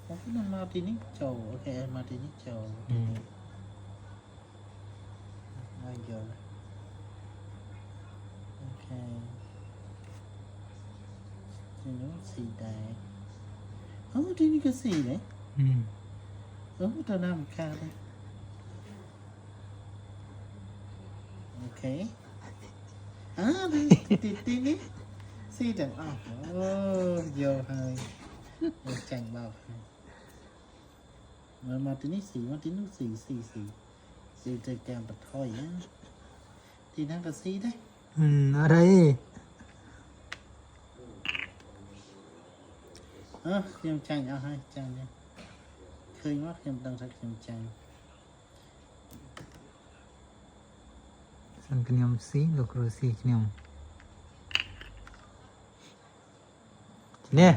ผมก็มาทีนี้โจโอเคมาทีนี้โจไม่เยอะนะโอเคทีนี้สีแดงทีนี้ก็สีเลยตัวหน้ามันค่าเลยโอเคทีนี้สีจังเยอะเลยจังเบามาทีนี้สีมาทีนู้นสีจะแกมปัดถอยนะทีนั้นก็สีได้อะไรខ្ញុំចាញ់អស់ហើយចាញ់ឃើញមកខ្ញុំដឹងថាខ្ញុំចាញ់សិនខ្ញុំស៊ីលោកគ្រូស៊ីខ្ញុំនេះ